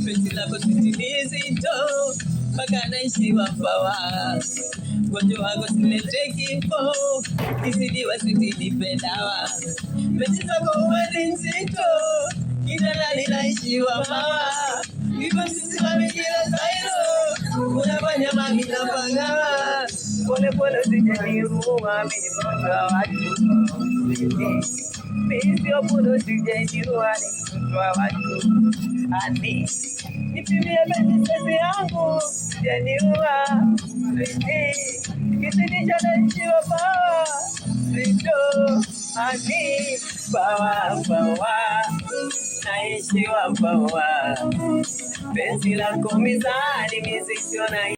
Penzi lako sitini zito mpaka naishi wapawa, gonjwa wako silete kifo, kisidiwa sitini dawa. Penzi lako uwezi nzito, kitandani naishi wapawa, hivyo sisi wamejira zairo, unafanya mami na pangawa, pole pole usijeniua, mimi mgonjwa watu, mimi sio puno usijeniua, ni mgonjwa watu. Ani nipimie penzi yangu jeniua kisini cha naishiwa pawa sito. Ani pawa naishiwa pawa, penzi lako mizani mizito na